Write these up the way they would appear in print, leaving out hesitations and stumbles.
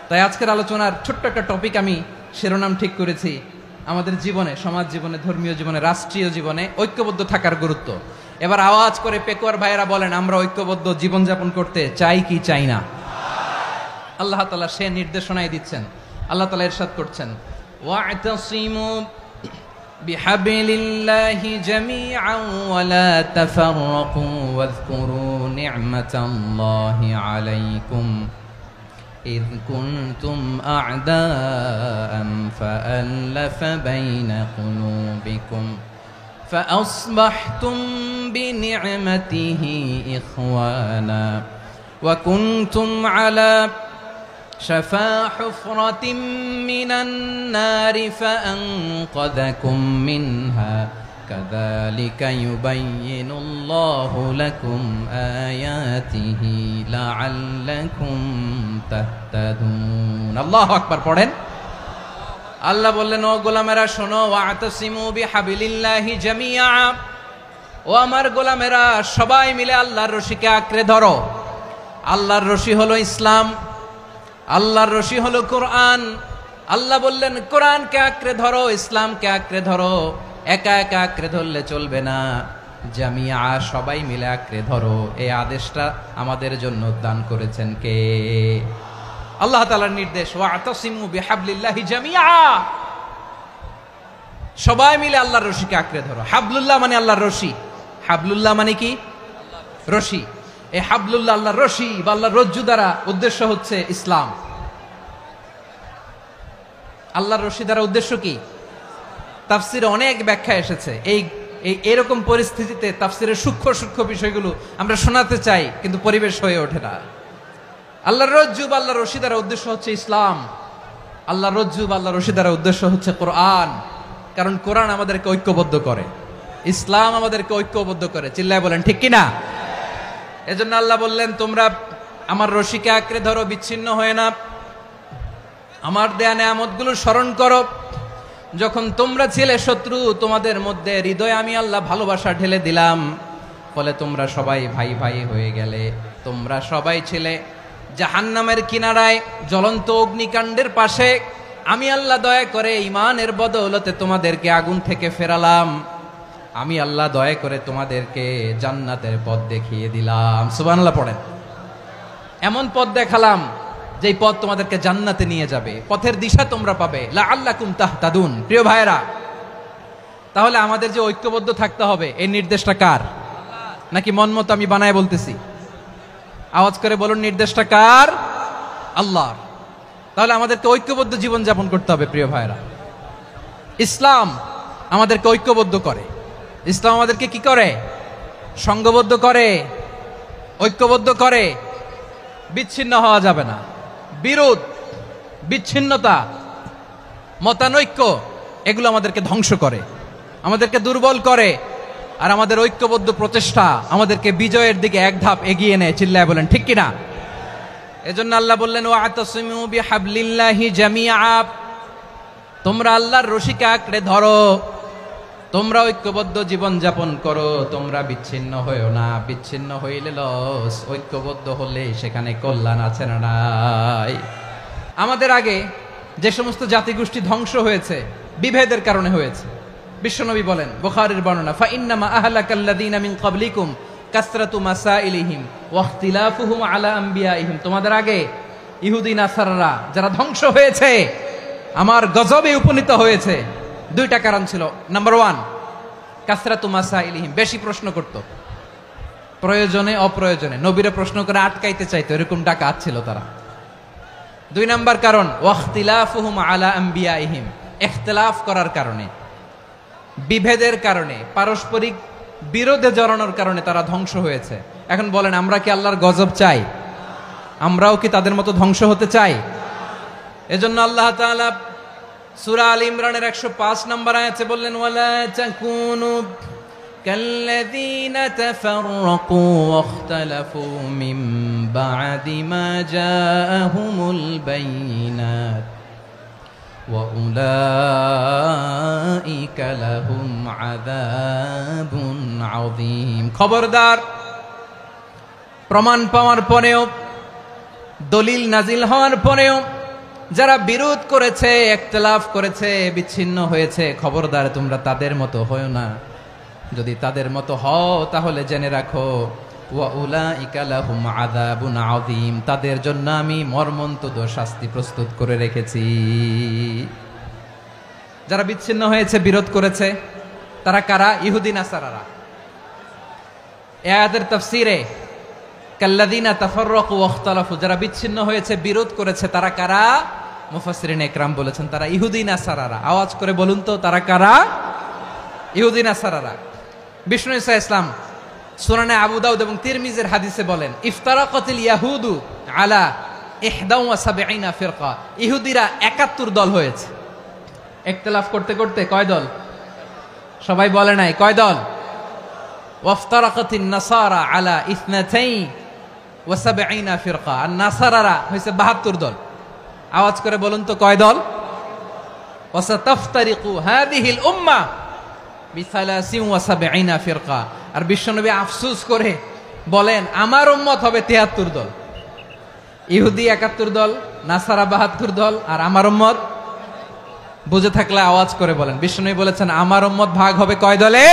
তাই আজকের আলোচনার ছোট্ট একটা টপিক আমি শিরোনাম ঠিক করেছি, আমাদের জীবনে, সমাজ জীবনে, ধর্মীয় জীবনে, রাষ্ট্রীয় জীবনে ঐক্যবদ্ধ থাকার গুরুত্ব। এবার আওয়াজ করে পেকুয়ার ভাইয়েরা বলেন, আমরা ঐক্যবদ্ধ জীবনযাপন করতে চাই কি চাই না? আল্লাহ তাআলা সে নির্দেশনাই দিচ্ছেন। আল্লাহ তাআলা ইরশাদ করছেন, ওয়া'তাসিমু বিহাবলিল্লাহি জামিআন ওয়া লা তাফাররাকু ওয়াযকুরু নি'মাতাল্লাহি আলাইকুম إذ كنتم أعداء فألف بين قلوبكم فأصبحتم بنعمته إخوانا وكنتم على شفا حفرة من النار فأنقذكم منها كذلك يبين الله لكم آياته لعلكم تهتدون الله أكبر পড়েন। আল্লাহ বললেন, ও গোলামেরা শোনো, ওয়া'তাসিমু বিহাবলিল্লাহি জামিআ, ও আমার গোলামেরা সবাই মিলে আল্লাহর রশিকে আঁকড়ে ধরো। আল্লাহর রশি হলো ইসলাম, আল্লাহর রশি হলো কোরআন। আল্লাহ বললেন কোরআনকে আঁকড়ে ধরো, ইসলামকে আঁকড়ে ধরো। একা একা আঁকড়ে ধরলে চলবে না, জামিয়া সবাই মিলে আঁকড়ে ধরো। এই আদেশটা আমাদের জন্য দান করেছেন কে? আল্লাহ তাআলার নির্দেশ, ওয়া'তাসিমু বিহাবলিল্লাহি জামিআ, সবাই মিলে আল্লাহর রশিকে আঁকড়ে ধরো। হাবলুল্লাহ মানে আল্লাহর রশি, হাবলুল্লাহ মানে কি? রশি। এই হাবলুল্লাহ আল্লাহর রশি বা আল্লাহর রজ্জু দ্বারা উদ্দেশ্য হচ্ছে ইসলাম। আল্লাহর রশি দ্বারা উদ্দেশ্য কি? তাফসিরে অনেক ব্যাখ্যা এসেছে। এরকম পরিস্থিতিতে তাফসিরের সূক্ষ্ম সূক্ষ্ম বিষয়গুলো আমরা শোনাতে চাই, কিন্তু পরিবেশ হয়ে ওঠে না। আল্লাহর রজ্জু বা আল্লাহর রশি দ্বারা উদ্দেশ্য হচ্ছে ইসলাম। আল্লাহর রজ্জু বা আল্লাহর রশি দ্বারা উদ্দেশ্য হচ্ছে কোরআন, কারণ কোরআন আমাদেরকে ঐক্যবদ্ধ করে, ইসলাম আমাদেরকে ঐক্যবদ্ধ করে। চিল্লায় বলেন ঠিক কিনা? এজন্য আল্লাহ বললেন, তোমরা আমার রশিকে আঁকড়ে ধরো, বিচ্ছিন্ন হয়ে না। আমার দেয়া নেয়ামতগুলো স্মরণ করো। যখন তোমরা ছিলে শত্রু, তোমাদের মধ্যে হৃদয়ে আমি আল্লাহ ভালোবাসা ঢেলে দিলাম, ফলে তোমরা সবাই ভাই ভাই হয়ে গেলে। তোমরা সবাই ছিলে জাহান্নামের কিনারায়, জ্বলন্ত অগ্নিকাণ্ডের পাশে। আমি আল্লাহ দয়া করে ঈমানের বদৌলতে তোমাদেরকে আগুন থেকে ফেরালাম। আমি আল্লাহ দয়া করে তোমাদেরকে জান্নাতের পথ দেখিয়ে দিলাম। সুবহানাল্লাহ পড়েন। এমন পথ দেখালাম যেই পথ তোমাদেরকে জান্নাতে নিয়ে যাবে, পথের দিশা তোমরা পাবে। লাআল্লাকুম তাহতাদুন। প্রিয় ভাইরা, তাহলে আমাদের যে ঐক্যবদ্ধ থাকতে হবে, এই নির্দেশটা কার? নাকি মন মতো আমি বানায় বলতেছি? আওয়াজ করে বলুন, নির্দেশটা কার? আল্লাহর। তাহলে আমাদেরকে ঐক্যবদ্ধ জীবন যাপন করতে হবে। প্রিয় ভাইরা, ইসলাম আমাদেরকে ঐক্যবদ্ধ করে। ইসলাম আমাদেরকে কি করে? সংঘবদ্ধ করে, ঐক্যবদ্ধ করে। বিচ্ছিন্ন হওয়া যাবে না। বিরোধ, বিচ্ছিন্নতা, মতানৈক্য, এগুলো আমাদেরকে ধ্বংস করে, আমাদেরকে দুর্বল করে। আর আমাদের ঐক্যবদ্ধ প্রচেষ্টা আমাদেরকে বিজয়ের দিকে এক ধাপ এগিয়ে নেয়। চিল্লায় বলেন ঠিক কিনা? এজন্য আল্লাহ বললেন, ওয়া'তাসিমু বিহাবলিল্লাহি জামিআ, তোমরা আল্লাহর রশিকে আঁকড়ে ধরো, তোমরা ঐক্যবদ্ধ জীবন যাপন করো, তোমরা বিচ্ছিন্ন হইও না। বিচ্ছিন্ন হইলে লস, ঐক্যবদ্ধ হলে সেখানে কল্যাণ আছে না নাই? আমাদের আগে যে সমস্ত জাতিগোষ্ঠী ধ্বংস হয়েছে, বিভেদের কারণে হয়েছে। বিশ্বনবী বলেন, বুখারীর বর্ণনা, ফাইন্নামা আহলাকাল্লাযীনা মিন ক্বাবলিকুম কাসরাতু মাসাইলিহিম ওয়া ইখতিলাফুহুম আলা আমবিয়াইহিম। তোমাদের আগে ইহুদি নাসারারা যারা ধ্বংস হয়েছে, আমার গজবে উপনীত হয়েছে, দুইটা কারণ ছিল। নাম্বার 1, কাসরাতু মাসাইলিহিম, বেশি প্রশ্ন করত, প্রয়োজনে অপ্রয়োজনে নবীরা প্রশ্ন করে আটকাইতে চাইতো, এরকম ডাকাত ছিল তারা। 2 নাম্বার কারণ, ওয়াখতিলাফুহুম আলা আমবিয়াইহিম, ইখতিলাফ করার কারণে, বিভেদের কারণে, পারস্পরিক বিরোধে জড়ানোর কারণে তারা ধ্বংস হয়েছে। এখন বলেন, আমরা কি আল্লাহর গজব চাই? আমরাও কি তাদের মতো ধ্বংস হতে চাই? এজন্য আল্লাহ তাআলা সূরা আল ইমরানের 105 নম্বর আয়াতে বললেন, ওয়ালা তাকুনু কাল্লাযীনা তাফাররাকু ওয়াখতালাফু মিন বা'দি মা জাআহুমুল বাইয়িনাত ওয়া উলাইকা লাহুম আযাবুন আযীম। খবরদার, প্রমাণ পাওয়ার পরেও, দলিল নাজিল হওয়ার পরেও যারা বিরোধ করেছে, ইখতিলাফ করেছে, বিচ্ছিন্ন হয়েছে, খবরদার তোমরা তাদের মতো হয়ো না। যদি তাদের মতো হও তাহলে জেনে রাখো ওয়া উলাইকা লাহুম আযাবুন আযীম, তাদের জন্য আমি মর্মন্তুদ শাস্তি প্রস্তুত করে রেখেছি। যারা বিচ্ছিন্ন হয়েছে, বিরোধ করেছে, তারা কারা? ইহুদি নাসারারা। এই আয়াতের তাফসীরে কাল্লাযীনা তাফাররাকু ওয়া ইখতালাফু, যারা বিচ্ছিন্ন হয়েছে, বিরোধ করেছে, তারা কারা? মুফাসসিরিন ইকরাম বলেছেন তারা ইহুদি নাসারারা। আওয়াজ করে বলুন তো, তারা কারা? ইহুদি নাসারারা। বিষ্ণু ঈসা ইসলাম সুনানে আবু দাউদ এবং তিরমিজির হাদিসে বলেন, ইফতারাকাতিল ইয়াহুদু আলা 71 ফিরকা, ইহুদিরা 71 দল হয়েছে। ইখতিলাফ করতে করতে কয় দল? সবাই বলে নাই, কয় দল? ওয়াফতারাকাতিন নাসারা আলা 72 ফিরকা, আর নাসারারা হয়েছে 72 দল। আওয়াজ করে বলুন তো, কয় দল? ওয়াসাতাফতারিকু হাদিহিল উম্মাহ বি73 ফিরকা। আর বিশ্বনবী আফসোস করে বলেন, আমার উম্মত হবে 73 দল। ইহুদি 71 দল, নাসারা 72 দল, আর আমার উম্মত, বুঝে থাকলে আওয়াজ করে বলেন। বিশ্বনবী বলেছেন আমার উম্মত ভাগ হবে কয় দলে?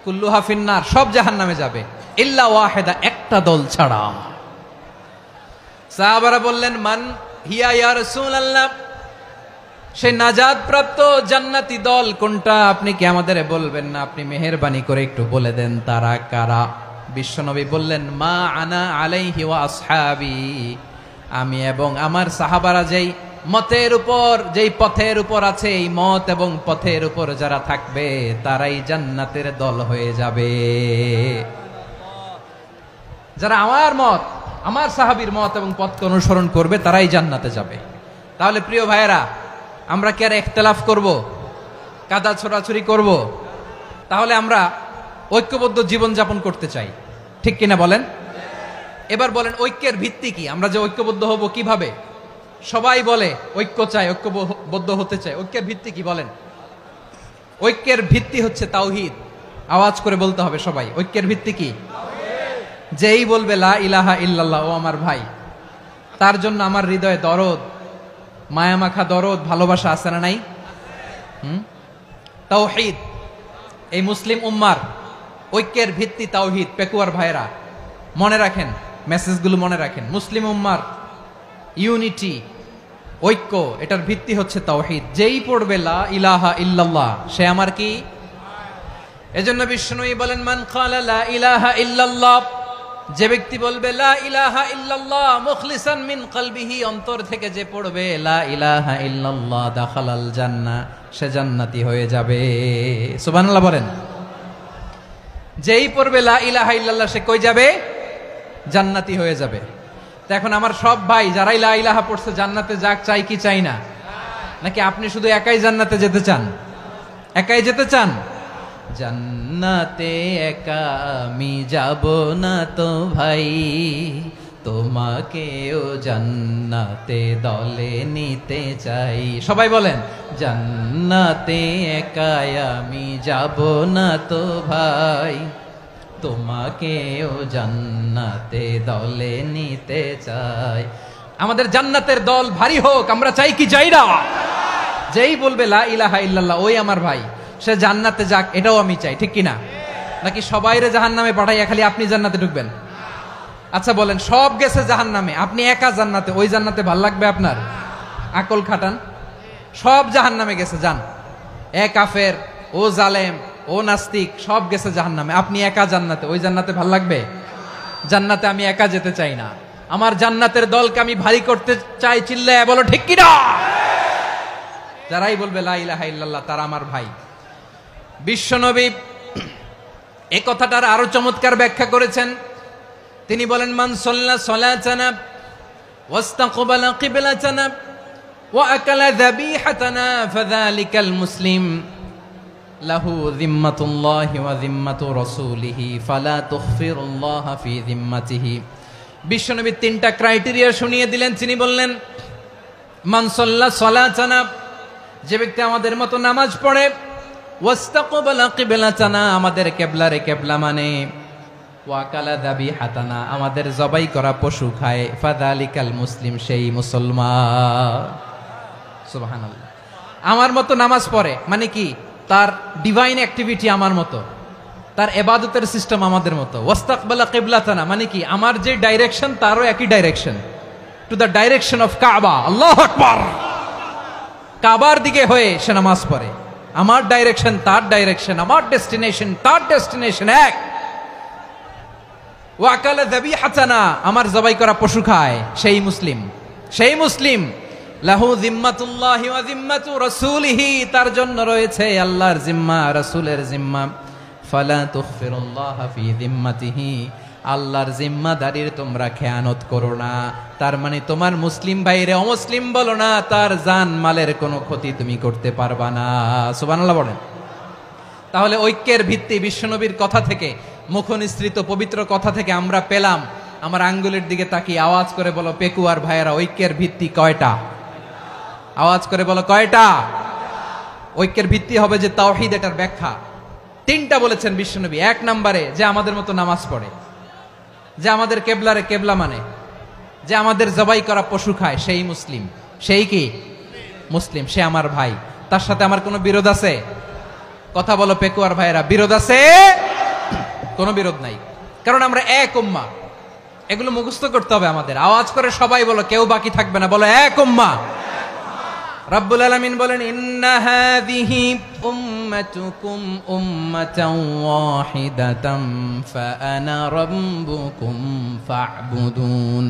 কুল্লুহা ফিন্নার, সব জাহান্নামে যাবে, ইল্লা ওয়াহিদা, একটা দল ছাড়া। সাহাবারা বললেন, মান হিয়া ইয়া রাসূলুল্লাহ, সেই নাজাত প্রাপ্ত জান্নাতি দল কোনটা? আপনি কি আমাদের বলবেন না? আপনি মেহেরবানি করে একটু বলে দেন তারা কারা। বিশ্বনবী বললেন, মা আনা আলাইহি ওয়া আসহাবি, আমি এবং আমার সাহাবারা যেই মতের উপর, যেই পথের উপর আছে, এই মত এবং পথের উপর যারা থাকবে তারাই জান্নাতের দল হয়ে যাবে। যারা আমার মত, আমার সাহাবীর মত এবং পথকে অনুসরণ করবে তারাই জান্নাতে যাবে। তাহলে প্রিয় ভাইয়েরা, আমরা কি আর ইখতিলাফ করব, কাদা ছোড়াছুরি করব? তাহলে আমরা ঐক্যবদ্ধ জীবন যাপন করতে চাই, ঠিক কিনা বলেন? এবার বলেন, ঐক্যের ভিত্তি কি? আমরা যে ঐক্যবদ্ধ হব কিভাবে? সবাই বলে ঐক্য চাই, ঐক্যবদ্ধ হতে চাই। ঐক্যের ভিত্তি কি বলেন? ঐক্যের ভিত্তি হচ্ছে তাওহীদ। আওয়াজ করে বলতে হবে সবাই, ঐক্যের ভিত্তি কি? যেই বলবে লা ইলাহা ইল্লাল্লাহ, ও আমার ভাই, তার জন্য আমার হৃদয়ে দরদ, মায়ামাখা দরদ, ভালোবাসা আছে না নাই? তাওহীদ। এই মুসলিম উম্মার ঐক্যের ভিত্তি তাওহীদ। পেকুয়ার ভাইরা মনে রাখেন, মেসেজগুলো মনে রাখেন। মুসলিম উম্মার ইউনিটি, ঐক্য, এটার ভিত্তি হচ্ছে তাওহীদ। যেই পড়বে লা ইলাহা ইল্লাল্লাহ, সে আমার কি? এজন্য বিষ্ণুই বলেন, মান ক্বালা লা ইলাহা ইল্লাল্লাহ, যে ব্যক্তি বলবে লা ইলাহা ইল্লাল্লাহ মুখলিসান মিন কলবিহি, অন্তর থেকে যে পড়বে লা ইলাহা ইল্লাল্লাহ, দাখালাল জান্নাহ, সে জান্নাতি হয়ে যাবে। সুবহানাল্লাহ বলেন। যেই পড়বে লা ইলাহা ইল্লাল্লাহ, সে কই যাবে? জান্নাতি হয়ে যাবে। তো এখন আমার সব ভাই যারাই লা ইলাহা পড়ছে জান্নাতে যাক, চাই কি চাই না? নাকি আপনি শুধু একাই জান্নাতে যেতে চান? একাই যেতে চান? জান্নাতে একা আমি যাব না তো ভাই, তোমাকেও জান্নাতে দলে নিতে চাই। সবাই বলেন, জান্নাতে একা আমি যাব না তো ভাই, তোমাকেও জান্নাতে দলে নিতে চাই। আমাদের জান্নাতের দল ভারী হোক, আমরা চাই কি চাই না? যেই বলবে লা ইলাহা ইল্লাল্লাহ, ওই আমার ভাই, সে জান্নাতে যাক, এটাও আমি চাই, ঠিক কিনা? নাকি সবাইরে জাহান্নামে পাঠাইয়া খালি আপনি জান্নাতে ঢুকবেন? আচ্ছা বলেন, সব গেছে জাহান্নামে, আপনি একা জান্নাতে, ওই জান্নাতে ভাল লাগবে আপনার? আকল খাটান। সব জাহান্নামে গেছে, যান। এ কাফের, ও জালেম, ও নাস্তিক, সব গেছে জাহান্নামে, আপনি একা জান্নাতে, ওই জান্নাতে ভাল লাগবে? জান্নাতে আমি একা যেতে চাই না, আমার জান্নাতের দলকে আমি ভারী করতে চাই। চিল্লায় বলো ঠিক কিনা? যারাই বলবে লা ইলাহা ইল্লাল্লাহ, তারা আমার ভাই। বিশ্বনবী এই কথাটার আরো চমৎকার ব্যাখ্যা করেছেন। তিনি বলেন, মান সাল্লা সালাতানা ওয়াস্তাকবালা কিবলাতানা ওয়া আকালা যাবিহাতানা ফাযালিকাল মুসলিম লাহু যিম্মাতুল্লাহি ওয়া যিম্মাতু রাসূলিহি ফালা তুগফিরুল্লাহ ফি যিম্মাতিহি। বিশ্বনবী তিনটা ক্রাইটেরিয়া শুনিয়ে দিলেন। তিনি বললেন, মান সাল্লা সালাতানা, যে ব্যক্তি আমাদের মতো নামাজ পড়ে, ওয়াস্তাকবালা কিবলাতানা, আমাদের কিবলারে কিবলা মানে, ওয়াকালা যাবিহাতানা, আমাদের জবাই করা পশু খায়, ফাযালিকাল মুসলিম, সেই মুসলমান। সুবহানাল্লাহ। আমার মতো নামাজ পড়ে মানে কি, তার ডিভাইন অ্যাক্টিভিটি আমার মতো, তার ইবাদতের সিস্টেম আমাদের মতো। ওয়াস্তাকবালা কিবলাতানা মানে কি, আমার যে ডাইরেকশন তারও একই direction, to the direction of কাবা। আল্লাহু আকবার। কাবার দিকে হয়ে সে নামাজ পড়ে, আমার ডাইরেকশন তার ডাইরেকশন, আমার ডেস্টিনেশন তার ডেস্টিনেশন এক। ওয়াকালা যাবিহাতানা, আমার জবাই করা পশু খায়, সেই মুসলিম, সেই মুসলিম। লাহু জিম্মাতুল্লাহি ওয়া জিম্মাতু রাসূলিহি, তার জন্য রয়েছে আল্লাহর জিম্মা, রাসূলের জিম্মা। ফালা তুখফিরুল্লাহ ফি জিম্মাতিহি, আল্লাহর জিম্মাদারির তোমরা খেয়ানত করো না। তার মানে তোমার মুসলিম ভাইরে অমুসলিম বলো না, তার জান মালের কোনো ক্ষতি তুমি করতে পারবা না। সুবহানাল্লাহ বলেন। তাহলে ঐক্যের ভিত্তি বিশ্বনবীর কথা থেকে, মুখনিসৃত পবিত্র কথা থেকে আমরা পেলাম। আমার আঙ্গুলের দিকে তাকিয়ে আওয়াজ করে বলো পেকুয়ার ভাইয়েরা, ঐক্যের ভিত্তি কয়টা? আওয়াজ করে বলো কয়টা? ঐক্যের ভিত্তি হবে যে তাওহীদ, এটার ব্যাখ্যা তিনটা বলেছেন বিশ্বনবী। এক নম্বরে যে আমাদের মতো নামাজ পড়ে, যে আমাদের কেবলারে কেবলা মানে, যে আমাদের জবাই করা পশু খায়, সেই মুসলিম। সেই কি মুসলিম, সে আমার ভাই, তার সাথে আমার কোনো বিরোধ আছে? কথা বলো পেকুয়ার ভাইয়েরা, বিরোধ আছে? কোনো বিরোধ নাই, কারণ আমরা এক উম্মাহ। এগুলো মুখস্থ করতে হবে আমাদের। আওয়াজ করে সবাই বলো, কেউ বাকি থাকবে না, বলো এক উম্মাহ। রব্বুল আলামিন বলেন, ইন্না হাযিহি উম্মাতুকুম উম্মাতান ওয়াহিদাতাম ফাআনা রাব্বুকুম ফা'বুদুন,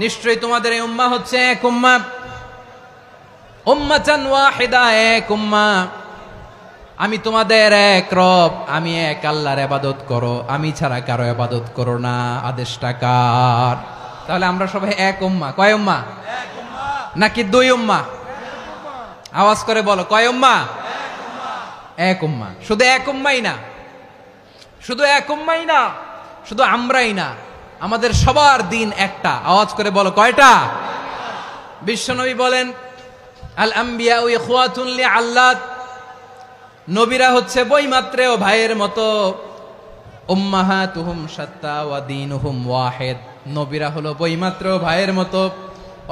নিশ্চয়ই তোমাদের এই উম্মাহ হচ্ছে এক উম্মাহ। উম্মাতান ওয়াহিদা, এক উম্মাহ। আমি তোমাদের এক রব, আমি এক আল্লাহর ইবাদত করো, আমি ছাড়া কারো ইবাদত করো না। আদেশটা কার? তাহলে আমরা সবাই এক উম্মাহ। কয় উম্মাহ? এক উম্মাহ নাকি দুই উম্মাহ? আওয়াজ করে বলো, কয় উম্মাহ? এক উম্মাহ। শুধু এক উম্মাই না, শুধু এক উম্মাই না, শুধু আমরাই না, আমাদের সবার দিন একটা। আওয়াজ করে বলো কয়টা? বিশ্বনবী বলেন, আল আম্বিয়া ইখওয়াতুন লিআল্লাত, নবীরা হচ্ছে বৈমাত্রেয় ভাইয়ের মতো। উম্মাহাতুহুম শাত্তা ওয়া দীনুহুম ওয়াহিদ, নবীরা হলো বৈমাত্রেয় ভাইয়ের মতো।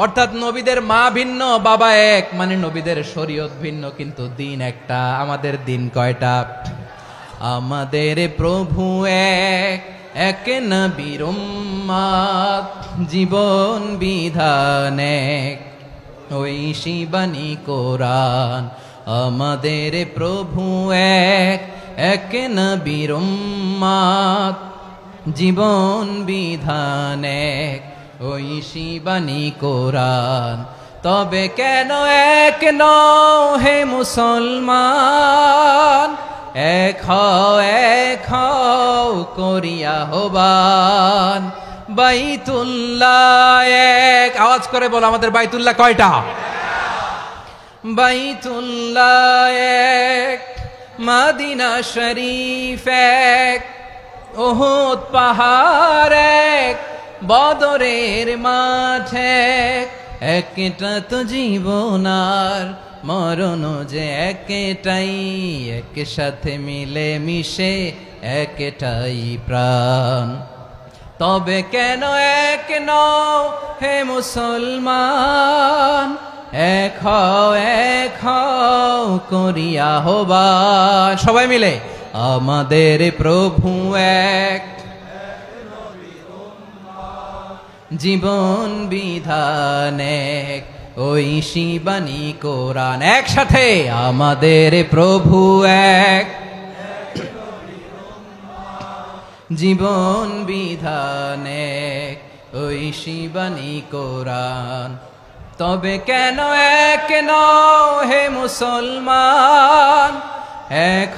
অর্থাৎ নবীদের মা ভিন্ন, বাবা এক, মানে নবীদের শরীয়ত ভিন্ন, কিন্তু দিন একটা। আমাদের দিন কয়টা? আমাদের প্রভু এক, এক নবীর উম্মত, জীবন বিধান এক, ঐশী বাণী কোরআন। আমাদের প্রভু এক, এক নবীর উম্মত, জীবন বিধান এক, ঐশী বাণী কোরআন। তবে কেন এক নও হে মুসলমান, এক হও করিয়া হবান। বাইতুল্লাহ এক, আওয়াজ করে বলো আমাদের বাইতুল্লাহ কয়টা? বাইতুল্লাহ এক, মদিনা শরীফ এক, উহুদ পাহাড় এক, বদরের মাঠ এক। একটা তো জীবন আর মরণ যে একটাই, একসাথে মিলে মিশে একটাই প্রাণ। তবে কেন এক নও হে মুসলমান, এক হও করিয়া হবান। সবাই মিলে, আমাদের প্রভু এক, জীবন বিধান এক, ঐশী বাণী কোরআন। একসাথে, আমাদের প্রভু এক, জীবন বিধান এক, ঐশী বাণী কোরআন। তবে কেন এক নও হে মুসলমান, এক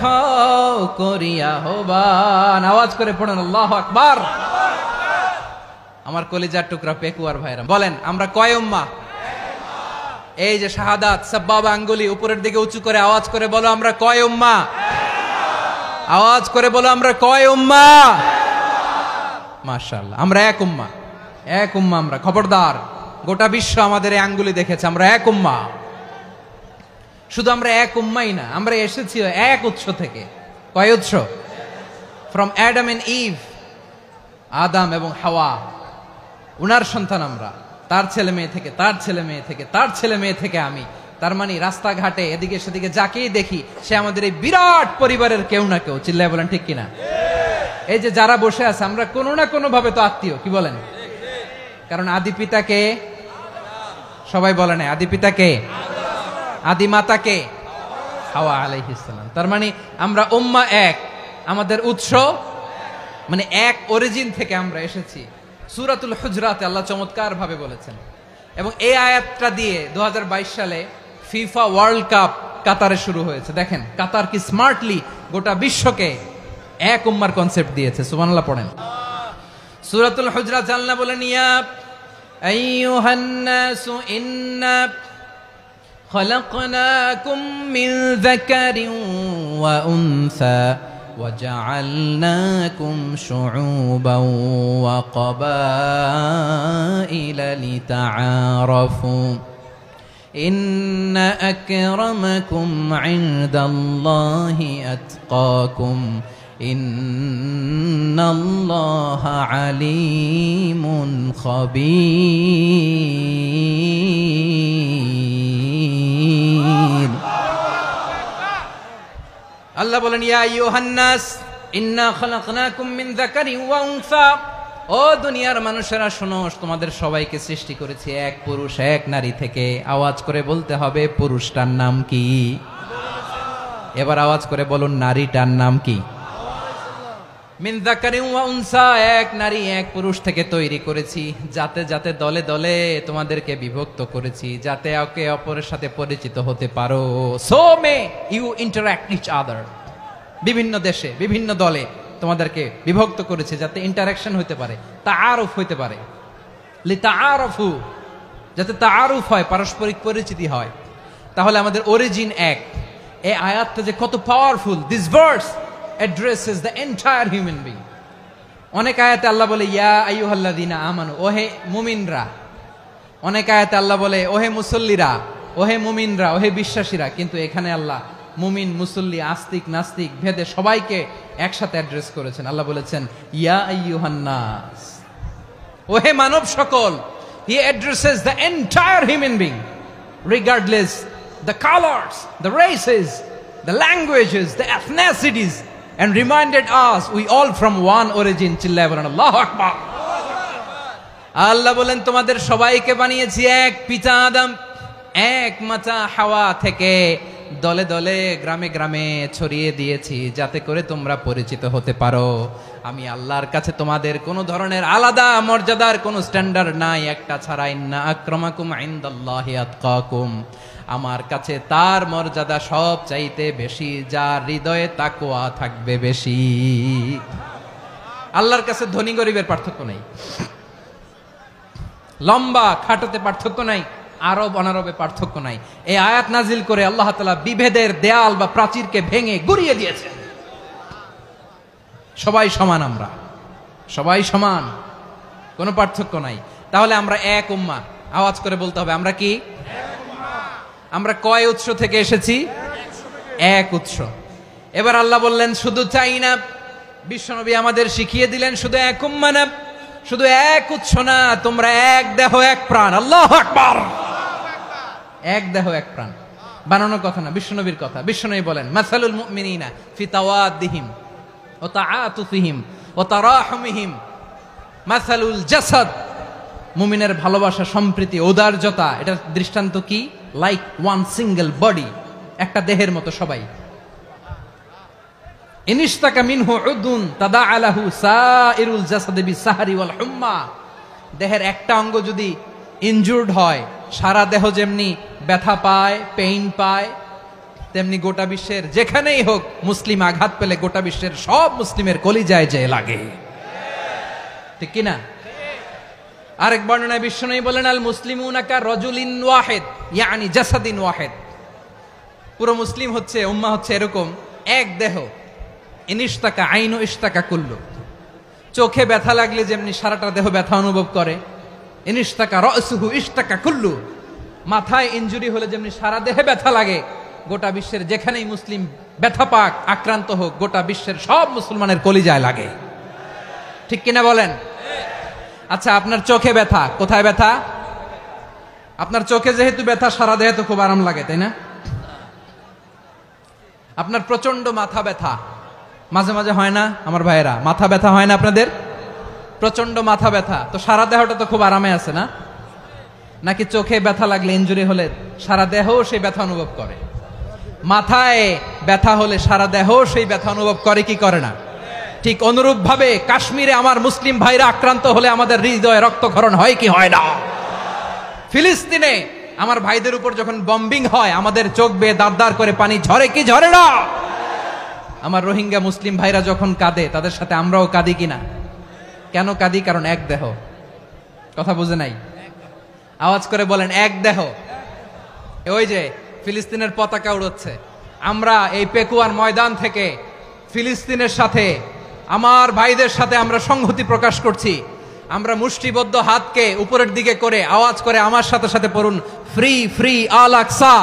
হও করিয়া হবান। আওয়াজ করে পড়েন আল্লাহু আকবার। আমার কলিজার টুকরা পেকুয়ার ভাইরা বলেন, আমরা কয় উম্মাহ? এই যে শাহাদাত, সাব্বাবা আঙ্গুলি উপরের দিকে উঁচু করে আওয়াজ করে বলো, আমরা কয় উম্মাহ? আওয়াজ করে বলো, আমরা কয় উম্মাহ? মাশাআল্লাহ, আমরা এক উম্মাহ, এক উম্মাহ আমরা। খবরদার, গোটা বিশ্ব আমাদের এই আঙ্গুলি দেখেছে, আমরা এক উম্মাহ। শুধু আমরা এক উম্মাই না, আমরা এসেছি এক উৎস থেকে। কয় উৎস? ফ্রম অ্যাডাম এন্ড ইভ, আদম এবং হাওয়া, উনার সন্তান আমরা, তার ছেলে মেয়ে থেকে, তার ছেলে মেয়ে থেকে, তার ছেলে মেয়ে থেকে আমি। তার মানে রাস্তাঘাটে এদিকে সেদিকে যাকেই দেখি সে আমাদের এই বিরাট পরিবারের কেউ না কেউ। চিল্লায় বলেন ঠিক কিনা? এই যে যারা বসে আছে আমরা কোনো না কোনো ভাবে তো আত্মীয়, কি বলেন? কারণ আদি পিতাকে সবাই বলে না, আদি পিতাকে, আদি মাতাকে হাওয়া আলাইহিস সালাম। তার মানে আমরা উম্মাহ এক, আমাদের উৎস মানে এক অরিজিন থেকে আমরা এসেছি। সূরাতুল হুজরাতে আল্লাহ চমৎকার ভাবে বলেছেন। এবং এই আয়াতটা দিয়ে 2022 সালে ফিফা ওয়ার্ল্ড কাপ কাতারে শুরু হয়েছে। দেখেন কাতার কি স্মার্টলি গোটা বিশ্বকে এক উম্মার কনসেপ্ট দিয়েছে। সুবহানাল্লাহ পড়েন। সূরাতুল হুজরাত আল্লাহ বলেন, ইয়া আইয়ুহান নাসু ইন্না খলাকনাকুম মিন যাকারিন ওয়া উনসা وجعلناكم شعوبا وقبائل لتعارفوا إن أكرمكم عند الله أتقاكم إن الله عليم خبير। আল্লাহ বলেন, ইয়া আইয়ুহান নাস ইন্না খালাকনাকুম মিন যাকারিন ওয়া উনসা, ও দুনিয়ার মানুষেরা শোনো, তোমাদের সবাইকে সৃষ্টি করেছি এক পুরুষ এক নারী থেকে। আওয়াজ করে বলতে হবে পুরুষটার নাম কি? এবার আওয়াজ করে বলুন নারীটার নাম কি? মিন যাকারিন ওয়া উনসা, এক নারী এক পুরুষ থেকে তৈরি করেছি। যাতে যাতে দলে দলে তোমাদেরকে বিভক্ত করেছি, যাতে একে অপরের সাথে পরিচিত হতে পারো। So may you interact each other. বিভিন্ন দেশে বিভিন্ন দলে তোমাদেরকে বিভক্ত করেছে যাতে ইন্টারঅ্যাকশন হতে পারে, তাআরুফ হতে পারে। লিতাআরফু, যাতে তাআরুফ হয়, পারস্পরিক পরিচিতি হয়। তাহলে আমাদের অরিজিন এক। এই আয়াতটা যে কত powerful! This verse addresses the entire human being. অনেক আয়াতে আল্লাহ বলে ইয়া আইয়ুহাল্লাযীনা আমানু, ওহে মুমিনরা। অনেক আয়াতে আল্লাহ বলে ওহে মুসল্লিরা, ওহে মুমিনরা, ওহে বিশ্বাসীরা। কিন্তু এখানে আল্লাহ মুমিন মুসল্লি আস্তিক নাস্তিক ভেদে সবাইকে একসাথে অ্যাড্রেস করেছেন। আল্লাহ বলেছেন ইয়া আইয়ুহান নাস, ওহে মানব সকল। He addresses the entire human being regardless the colors, the races, the languages, the ethnicities, and reminded us we all from one origin. চিল্লায় বলেন আল্লাহু আকবার। আল্লাহ বলেন তোমাদের সবাইকে বানিয়েছি এক পিতা আদম, এক মাতা হাওয়া থেকে। দলে দলে গ্রামে গ্রামে ছড়িয়ে দিয়েছি যাতে করে তোমরা পরিচিত হতে পারো। আমি আল্লাহর কাছে তোমাদের কোনো ধরনের আলাদা মর্যাদার কোনো স্ট্যান্ডার্ড নাই, একটা ছাড়া। ইন্না আক্রামাকুম ইনদাল্লাহি আতকাকুম, আমার কাছে তার মর্যাদা সব চাইতে বেশি যার হৃদয়ে তাকওয়া থাকবে বেশি। আল্লাহর কাছে ধনী গরিবের পার্থক্য নাই, লম্বা খাটোতে পার্থক্য নাই, আরব অনারবে পার্থক্য নাই। এই আয়াত নাজিল করে আল্লাহ তাআলা বিভেদের দেয়াল বা প্রাচীরকে ভেঙে গুড়িয়ে দিয়েছেন। সবাই সমান, আমরা সবাই সমান, কোনো পার্থক্য নাই। তাহলে আমরা এক উম্মাহ। আওয়াজ করে বলতে হবে আমরা কি? আমরা কয় উৎস থেকে এসেছি? এক উৎস। এবার আল্লাহ বললেন শুধু চাই না, বিশ্বনবী আমাদের শিখিয়ে দিলেন শুধু এক উম্মাহ না, শুধু এক উৎস না, তোমরা এক দেহ এক প্রাণ। আল্লাহু আকবার। এক দেহ এক প্রাণ বানানো কথা না, বিশ্বনবীর কথা। বিশ্বনবী বলেন মাসালুল মুমিনিনা ফি তাওয়াদ্দিহিম ওয়া তাআতুফিহিম ওয়া তারাহুমিহিম মাসালুল জাসাদ। মুমিনের ভালোবাসা, সম্প্রীতি, ঔদার্যতা, এটার দৃষ্টান্ত কি? লাইক ওয়ান সিঙ্গেল বডি, একটা দেহের মতো সবাই। ইনিশতাকা মিনহু উদুন তাদাআ লাহু সাইরুল জাসাদি বিসাহরি ওয়াল হুম্মা। দেহের একটা অঙ্গ যদি ইনজুর্ড হয়, সারা দেহ যেমনি ব্যথা পায়, পেইন পায়, তেমনি গোটা বিশ্বের যেখানেই হোক মুসলিম আঘাত পেলে গোটা বিশ্বের সব মুসলিমের কলিজায় যে লাগে, ঠিক কিনা? আরেক বর্ণনায় বিশ্বনবী বলেন আল মুসলিমুনা কা রাজুলিন ওয়াহিদ ইয়ানি জাসাদিন ওয়াহিদ। পুরো মুসলিম হচ্ছে, উম্মাহ হচ্ছে এরকম এক দেহ। ইনিশতাকা আইনু ইশতাকা কুল্লু, চোখে ব্যথা লাগলে যেমনি সারাটা দেহ ব্যথা অনুভব করে। ইনিশতাকা রাসুহু ইশতাকা কুল্লু, মাথায় ইনজুরি হলে যেমনি সারা দেহে ব্যথা লাগে, গোটা বিশ্বের যেখানেই মুসলিম ব্যথা পাক, আক্রান্ত হোক, গোটা বিশ্বের সব মুসলমানের কলিজায় লাগে। ঠিক কিনা বলেন? আচ্ছা, আপনার চোখে ব্যথা, কোথায় ব্যথা? আপনার চোখে যেহেতু ব্যথা, সারা দেহে তো খুব আরাম লাগে, তাই না? আপনার প্রচন্ড মাথা ব্যথা মাঝে মাঝে হয় না আমার ভাইয়েরা? মাথা ব্যথা হয় না আপনাদের? প্রচন্ড মাথা ব্যথা, তো সারা দেহটা তো খুব আরামে আছে না? নাকি চোখে ব্যথা লাগলে, ইনজুরি হলে সারা দেহ সেই ব্যথা অনুভব করে? মাথায় ব্যথা হলে সারা দেহ সেই ব্যথা অনুভব করে কি করে না? ঠিক অনুরূপ ভাবে কাশ্মীরে আমার মুসলিম ভাইরা আক্রান্ত হলে আমাদের হৃদয়ে রক্তক্ষরণ হয় কি হয় না? ফিলিস্তিনে আমার ভাইদের উপর যখন বম্বিং হয়, আমাদের চোখ বেয়ে দাঁড় দাঁড় করে পানি ঝরে কি ঝরে না? আমার রোহিঙ্গা মুসলিম ভাইরা যখন কাঁদে, তাদের সাথে আমরাও কাঁদি কিনা? কেন কাঁদি? কারণ এক দেহ। কথা বুঝে নাই? আওয়াজ করে বলেন, এক দেহ। ওই যে ফিলিস্তিনের পতাকা উড়ছে, আমরা এই পেকুয়ার ময়দান থেকে ফিলিস্তিনের সাথে, আমার ভাইদের সাথে আমরা সংহতি প্রকাশ করছি। আমরা মুষ্টিবদ্ধ হাতকে উপরের দিকে করে আওয়াজ করে আমার সাথে সাথে পড়ুন, ফ্রি ফ্রি আল আকসা।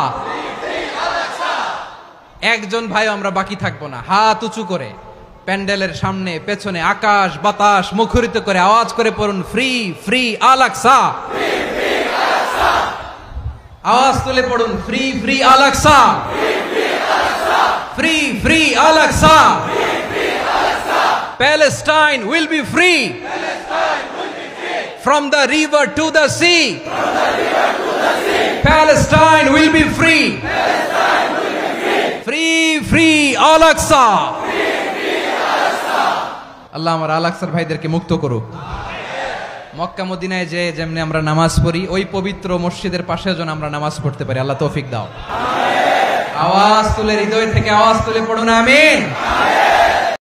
একজন ভাই আমরা বাকি থাকবো না। হাত উঁচু করে প্যান্ডেলের সামনে পেছনে আকাশ বাতাস মুখরিত করে আওয়াজ করে পড়ুন, ফ্রি ফ্রি আল আকসা। আওয়াজ তুলে পড়ুন, free free Al Aqsa, free free Al Aqsa. Palestine will be free from the river to the sea. Palestine will be free. Free free Al Aqsa. আল্লাহ আমার আল আকসার ভাইদেরকে মুক্ত করুক। মক্কা মদিনায় যে যেমনি আমরা নামাজ পড়ি, ওই পবিত্র মসজিদের পাশে যেন আমরা নামাজ পড়তে পারি। আল্লাহ তৌফিক দাও। আওয়াজ তুলে, হৃদয় থেকে আওয়াজ তুলে পড়ুন আমিন।